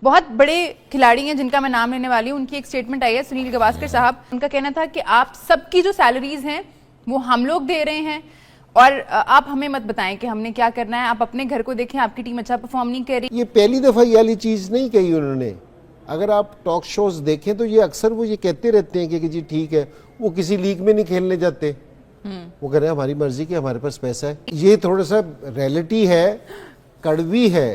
बहुत बड़े खिलाड़ी हैं जिनका मैं नाम लेने वाली हूँ, उनकी एक स्टेटमेंट आई है, सुनील गावस्कर साहब। उनका कहना था कि आप सबकी जो सैलरीज हैं वो हम लोग दे रहे हैं और आप हमें मत बताएं कि हमने क्या करना है, आप अपने घर को देखें, आपकी टीम अच्छा परफॉर्म नहीं कर रही। ये पहली दफा ये वाली चीज नहीं कही उन्होंने। अगर आप टॉक शोज देखें तो ये अक्सर वो ये कहते रहते हैं कि जी ठीक है, वो किसी लीग में नहीं खेलने जाते, वो कह रहे हैं हमारी मर्जी की, हमारे पास पैसा है। ये थोड़ा सा रियलिटी है, कड़वी है,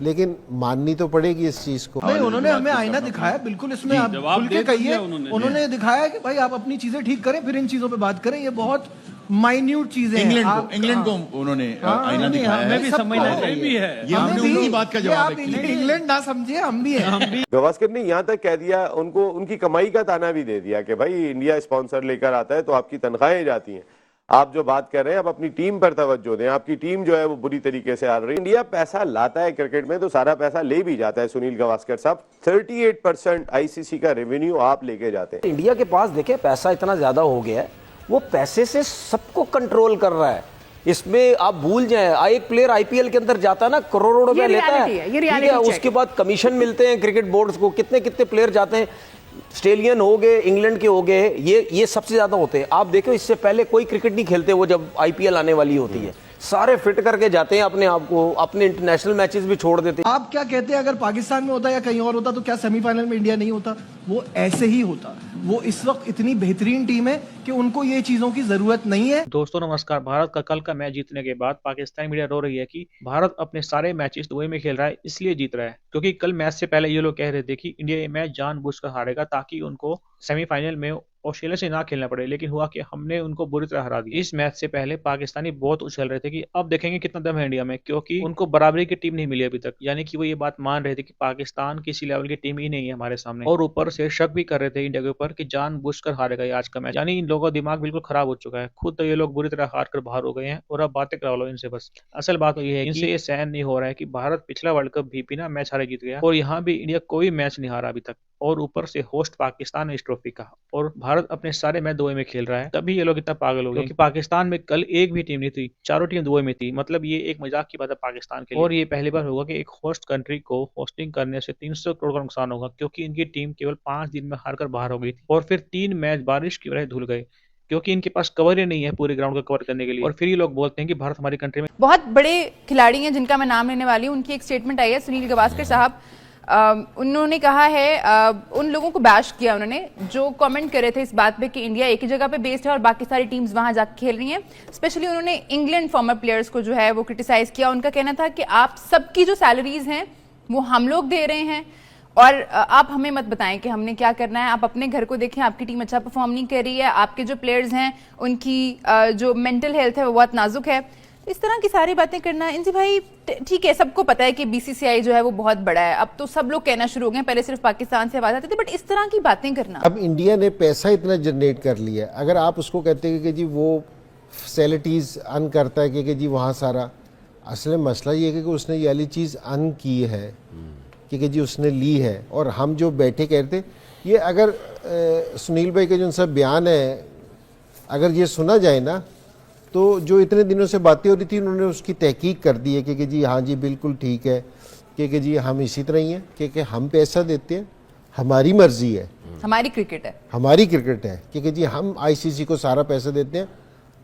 लेकिन माननी तो पड़ेगी इस चीज को। नहीं, उन्होंने हमें आईना दिखाया, बिल्कुल इसमें आप खुल के कहिए। उन्होंने दिखाया कि भाई आप अपनी चीजें ठीक करें, फिर इन चीजों पे बात करें। ये बहुत माइन्यूट चीजें हैं। इंग्लैंड को उन्होंने आईना दिखाया है। हमें भी समझना चाहिए ये हमने उनकी बात का जवाब है। इंग्लैंड ना समझे, हम भी हैं। गावस्कर ने यहाँ तक कह दिया, उनको उनकी कमाई का ताना भी दे दिया कि भाई इंडिया स्पॉन्सर लेकर आता है तो आपकी तनख्वाहें जाती हैं। आप जो बात कर रहे हैं, आप अपनी टीम पर तवज्जो दें। आपकी टीम जो है वो बुरी तरीके से हार रही है। इंडिया पैसा लाता है क्रिकेट में तो सारा पैसा ले भी जाता है। सुनील गावस्कर साहब, 38% आईसीसी का रेवेन्यू आप लेके जाते हैं। इंडिया के पास देखें पैसा इतना ज्यादा हो गया है, वो पैसे से सबको कंट्रोल कर रहा है। इसमें आप भूल जाएं, एक प्लेयर आईपीएल के अंदर जाता है ना, करोड़ों रुपए लेता है, ठीक है, उसके बाद कमीशन मिलते हैं क्रिकेट बोर्ड्स को। कितने कितने प्लेयर जाते हैं, ऑस्ट्रेलियन हो गए, इंग्लैंड के हो गए, ये सबसे ज्यादा होते हैं। आप देखो इससे पहले कोई क्रिकेट नहीं खेलते वो, जब आईपीएल आने वाली होती है सारे फिट करके जाते हैं अपने आप को, अपने इंटरनेशनल मैचेस भी छोड़ देते हैं। आप क्या कहते हैं, अगर पाकिस्तान में होता या कहीं और होता तो क्या सेमीफाइनल में इंडिया नहीं होता? वो ऐसे ही होता। वो इस वक्त इतनी बेहतरीन टीम है कि उनको ये चीजों की जरूरत नहीं है। दोस्तों नमस्कार। भारत का कल का मैच जीतने के बाद पाकिस्तानी मीडिया रो रही है कि भारत अपने सारे मैचेस दुबई में खेल रहा है, इसलिए जीत रहा है। क्योंकि कल मैच से पहले ये लोग कह रहे थे कि इंडिया ये मैच जानबूझकर हारेगा ताकि उनको सेमीफाइनल में ऑस्ट्रेलिया से ना खेलना पड़े, लेकिन हुआ कि हमने उनको बुरी तरह हरा दिया। इस मैच से पहले पाकिस्तानी बहुत उछल रहे थे कि अब देखेंगे कितना दम है इंडिया में, क्योंकि उनको बराबरी की टीम नहीं मिली अभी तक। यानी कि वो ये बात मान रहे थे कि पाकिस्तान किसी लेवल की टीम ही नहीं है हमारे सामने, और ऊपर से शक भी कर रहे थे इंडिया के ऊपर कि जानबूझकर हारेगा ये आज का मैच। यानी इन लोगों का दिमाग बिल्कुल खराब हो चुका है। खुद तो ये लोग बुरी तरह हार कर बाहर हो गए हैं और अब बातें करा लो इनसे बस। असल बात तो ये है, इनसे ये सहन नहीं हो रहा है कि भारत पिछला वर्ल्ड कप भी बिना मैच हारे जीत गया और यहाँ भी इंडिया कोई मैच नहीं हारा अभी तक, और ऊपर से होस्ट पाकिस्तान है इस ट्रॉफी का, और भारत अपने सारे मैच दुबई में खेल रहा है। तभी ये लोग इतना पागल हो गए कि पाकिस्तान में कल एक भी टीम नहीं थी, चारों टीम दुबई में थी। मतलब ये एक मजाक की बात है पाकिस्तान के लिए। और ये पहली बार होगा कि एक होस्ट कंट्री को होस्टिंग करने से 300 करोड़ का नुकसान होगा, क्योंकि इनकी टीम केवल 5 दिन में हारकर बाहर हो गई थी और फिर 3 मैच बारिश की वजह से धुल गए, क्योंकि इनके पास कवर ही नहीं है पूरे ग्राउंड को कवर करने के लिए। और फिर ये लोग बोलते हैं कि भारत हमारी कंट्री में। बहुत बड़े खिलाड़ी हैं जिनका मैं नाम लेने वाली हूँ, उनकी एक स्टेटमेंट आई है, सुनील गावस्कर साहब। उन्होंने कहा है, उन लोगों को बैश किया उन्होंने जो कमेंट कर रहे थे इस बात पे कि इंडिया एक ही जगह पे बेस्ड है और बाकी सारी टीम्स वहां जाकर खेल रही हैं। स्पेशली उन्होंने इंग्लैंड फॉर्मर प्लेयर्स को जो है वो क्रिटिसाइज किया। उनका कहना था कि आप सबकी जो सैलरीज हैं वो हम लोग दे रहे हैं और आप हमें मत बताएं कि हमने क्या करना है, आप अपने घर को देखें, आपकी टीम अच्छा परफॉर्म नहीं कर रही है, आपके जो प्लेयर्स हैं उनकी जो मेंटल हेल्थ है वो बहुत नाजुक है। इस तरह की सारी बातें करना, इनसे भाई ठीक है, सबको पता है कि बीसीसीआई जो है वो बहुत बड़ा है, अब तो सब लोग कहना शुरू हो गए, पहले सिर्फ पाकिस्तान से आवाज आती थी, बट इस तरह की बातें करना। अब इंडिया ने पैसा इतना जनरेट कर लिया, अगर आप उसको कहते हैं कि जी वो फैसिलिटीज अर्न करता है कि जी वहाँ सारा, असल में मसला ये है कि उसने ये वाली चीज़ अर्न की है कि जी उसने ली है। और हम जो बैठे कहते ये, अगर सुनील भाई का जो उनसा बयान है अगर ये सुना जाए ना, तो जो इतने दिनों से बातें हो रही थी उन्होंने उसकी तहकीक कर दी है कि जी हाँ जी बिल्कुल ठीक है, कि जी हम इसी तरह ही हैं, कि हम पैसा देते हैं, हमारी मर्जी है, हमारी क्रिकेट है, हमारी क्रिकेट है, कि जी हम आईसीसी को सारा पैसा देते हैं।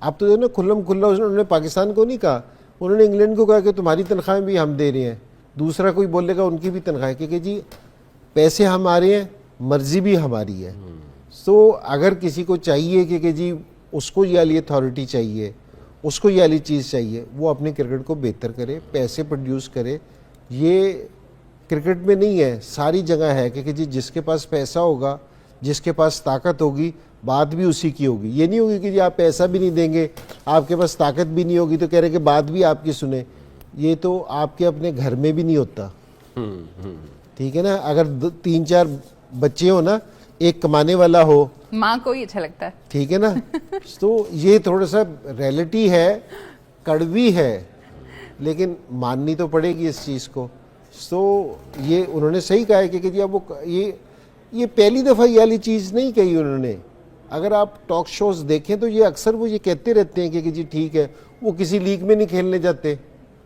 अब तो ना खुल्लम खुल्ला उन्होंने पाकिस्तान को नहीं कहा, उन्होंने इंग्लैंड को कहा कि तुम्हारी तनख्वाहें भी हम दे रहे हैं, दूसरा कोई बोलेगा उनकी भी तनख्वाहें, कि जी पैसे हमारे हैं, मर्जी भी हमारी है। तो अगर किसी को चाहिए कि जी उसको ये वाली अथॉरिटी चाहिए, उसको ये वाली चीज़ चाहिए, वो अपने क्रिकेट को बेहतर करे, पैसे प्रोड्यूस करे। ये क्रिकेट में नहीं है, सारी जगह है कि जी जिसके पास पैसा होगा, जिसके पास ताकत होगी, बात भी उसी की होगी। ये नहीं होगी कि जी आप पैसा भी नहीं देंगे, आपके पास ताकत भी नहीं होगी तो कह रहे कि बात भी आपकी सुने। ये तो आपके अपने घर में भी नहीं होता, ठीक है ना। अगर 3-4 बच्चे हो ना, एक कमाने वाला हो, माँ को ही अच्छा लगता है, ठीक है ना। तो ये थोड़ा सा रियलिटी है, कड़वी है, लेकिन माननी तो पड़ेगी इस चीज़ को। तो ये उन्होंने सही कहा है कि अब वो ये पहली दफ़ा ये वाली चीज़ नहीं कही उन्होंने। अगर आप टॉक शोज देखें तो ये अक्सर वो ये कहते रहते हैं कि जी ठीक है, वो किसी लीग में नहीं खेलने जाते,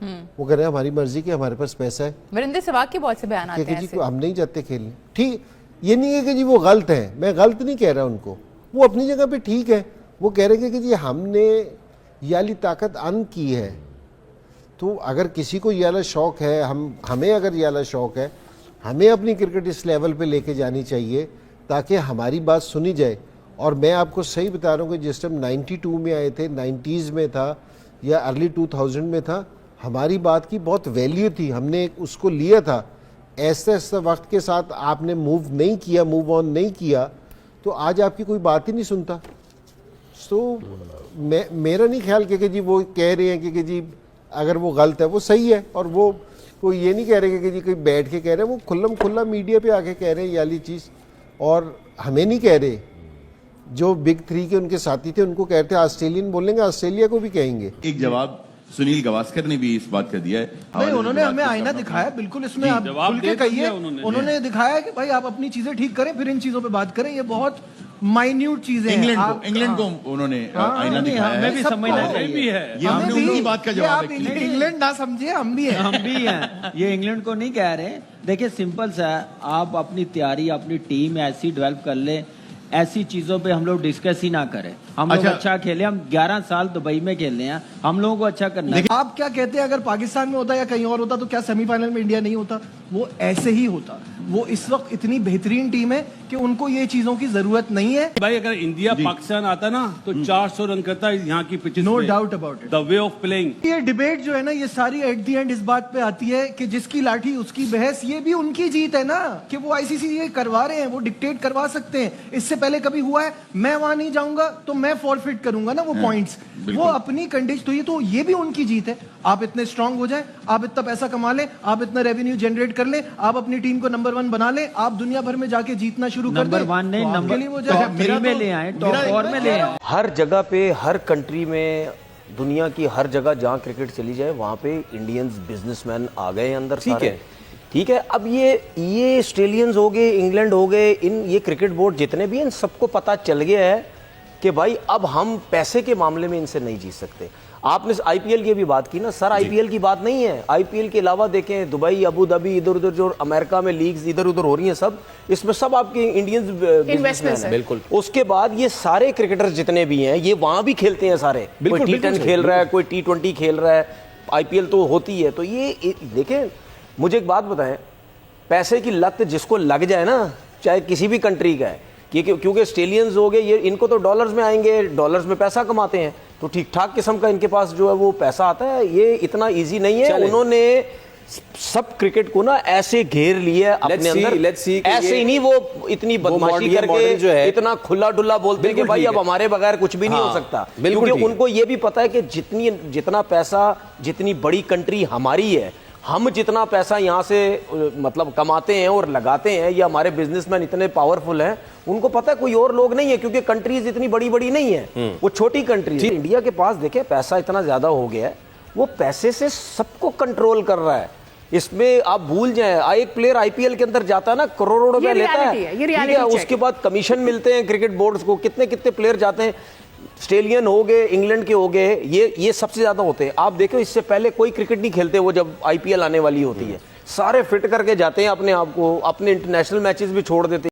वो कह रहे हैं हमारी मर्जी की, हमारे पास पैसा है वीरेंद्र सहवाग के बहुत से बयान आते कि हैं जी ऐसे। हम नहीं जाते खेलने। ठीक, ये नहीं है कि जी वो गलत है, मैं गलत नहीं कह रहा उनको, वो अपनी जगह पे ठीक है। वो कह रहे हैं कि जी हमने ये वाली ताकत अन की है, तो अगर किसी को ये वाला शौक है, हमें अगर ये वाला शौक है, हमें अपनी क्रिकेट इस लेवल पे लेके जानी चाहिए ताकि हमारी बात सुनी जाए। और मैं आपको सही बता रहा हूँ कि जिस टाइम 92 में आए थे, 90s में था या अर्ली 2000 में था, हमारी बात की बहुत वैल्यू थी, हमने उसको लिया था। ऐसे ऐसे वक्त के साथ आपने मूव नहीं किया, मूव ऑन नहीं किया, तो आज आपकी कोई बात ही नहीं सुनता। तो मेरा नहीं ख्याल कि जी वो कह रहे हैं कि जी अगर वो गलत है, वो सही है। और वो कोई ये नहीं कह रहे कि जी कोई बैठ के कह रहे हैं, वो खुल्लम खुल्ला मीडिया पे आके कह रहे हैं ये वाली चीज़। और हमें नहीं कह रहे, जो बिग 3 के उनके साथी थे उनको कहते हैं, ऑस्ट्रेलियन बोलेंगे, ऑस्ट्रेलिया को भी कहेंगे। एक जवाब सुनील गावस्कर ने भी इस बात का दिया है। नहीं, उन्होंने हमें आईना दिखाया, बिल्कुल इसमें आप खुल के कहिए। उन्होंने दिखाया कि भाई आप अपनी चीजें ठीक करें, फिर इन चीजों पे बात करें। ये बहुत माइन्यूट चीजें हैं। इंग्लैंड को उन्होंने आईना दिखाया है। हमें भी समझना चाहिए। ये हमने उनकी बात का जवाब है। इंग्लैंड ना समझिए, हम भी हैं। हम भी हैं, ये इंग्लैंड को नहीं कह रहे। देखिए सिंपल सा है, आप अपनी तैयारी, अपनी टीम ऐसी डेवलप कर ले, ऐसी चीजों पे हम लोग डिस्कस ही ना करें। हम लोग अच्छा खेले, हम 11 साल दुबई में खेले हैं, हम लोगों को अच्छा करना है। आप क्या कहते हैं, अगर पाकिस्तान में होता या कहीं और होता तो क्या सेमीफाइनल में इंडिया नहीं होता? वो ऐसे ही होता। वो इस वक्त इतनी बेहतरीन टीम है कि उनको ये चीजों की जरूरत नहीं है। भाई अगर इंडिया पाकिस्तान आता ना तो 400 रन करता है यहाँ की पिचेस नो पे। Doubt about it. The way of playing. ये डिबेट जो है ना, ये सारी एट दी एंड इस बात पे आती है कि जिसकी लाठी उसकी बहस। ये भी उनकी जीत है ना कि वो आईसीसी ये करवा रहे हैं, वो डिक्टेट करवा सकते हैं। इससे पहले कभी हुआ है? मैं वहां नहीं जाऊंगा तो मैं फॉरफिट करूंगा ना वो पॉइंट्स। वो अपनी कंडीशन, तो ये भी उनकी जीत है। आप इतने स्ट्रांग हो जाएं, आप इतना पैसा कमा लें, आप इतना रेवेन्यू जनरेट कर लें, आप अपनी टीम को नंबर 1 बना लें, आप दुनिया भर में जाके जीतना शुरू कर दें। नंबर 1 नहीं, तो आपके लिए वो टॉप 3 में ले आए, टॉप 4 में ले आए। हर जगह पे, हर कंट्री में, दुनिया की हर जगह जहाँ क्रिकेट चली जाए वहाँ पे इंडियंस बिजनेसमैन आ गए हैं अंदर। ठीक है। अब ये ऑस्ट्रेलियंस हो गए, इंग्लैंड हो गए, ये क्रिकेट बोर्ड जितने भी हैं, इन सबको पता चल गया है कि भाई अब हम पैसे के मामले में इनसे नहीं जीत सकते। आपने आईपीएल की भी बात की ना सर, आईपीएल की बात नहीं है। आईपीएल के अलावा देखें, दुबई, अबू धाबी, इधर उधर जो अमेरिका में लीग्स इधर उधर हो रही हैं, सब इसमें सब आपके इंडियंस बिजनेसमैन हैं। बिल्कुल। उसके बाद ये सारे क्रिकेटर्स जितने भी हैं ये वहां भी खेलते हैं सारे। कोई T10 खेल रहा है, कोई T20 खेल रहा है, आईपीएल तो होती है। तो ये देखें, मुझे एक बात बताएं, पैसे की लत जिसको लग जाए ना, चाहे किसी भी कंट्री का है, क्योंकि ऑस्ट्रेलियंस हो गए, ये इनको तो डॉलर्स में आएंगे, डॉलर्स में पैसा कमाते हैं, तो ठीक ठाक किस्म का इनके पास जो है वो पैसा आता है। ये इतना इजी नहीं है। उन्होंने सब क्रिकेट को ना ऐसे घेर लिया अपने अंदर। ऐसे ही नहीं, वो इतनी बदमाशी करके जो है इतना खुला डुल्ला बोलते हैं कि भाई अब हमारे बगैर कुछ भी नहीं हो सकता। क्योंकि उनको ये भी पता है कि जितना पैसा, जितनी बड़ी कंट्री हमारी है, हम जितना पैसा यहाँ से मतलब कमाते हैं और लगाते हैं, ये हमारे बिजनेसमैन इतने पावरफुल हैं, उनको पता है कोई और लोग नहीं है, क्योंकि कंट्रीज इतनी बड़ी बड़ी नहीं है, वो छोटी कंट्रीज। इंडिया के पास देखे पैसा इतना ज्यादा हो गया है, वो पैसे से सबको कंट्रोल कर रहा है। इसमें आप भूल जाएं, एक प्लेयर आईपीएल के अंदर जाता है ना, करोड़ों रुपए लेता है, ठीक है, उसके बाद कमीशन मिलते हैं क्रिकेट बोर्ड्स को। कितने कितने प्लेयर जाते हैं, ऑस्ट्रेलियन हो गए, इंग्लैंड के हो गए, ये सबसे ज्यादा होते हैं। आप देखो, इससे पहले कोई क्रिकेट नहीं खेलते वो जब आईपीएल आने वाली होती है, सारे फिट करके जाते हैं अपने आप को, अपने इंटरनेशनल मैचेस भी छोड़ देते हैं।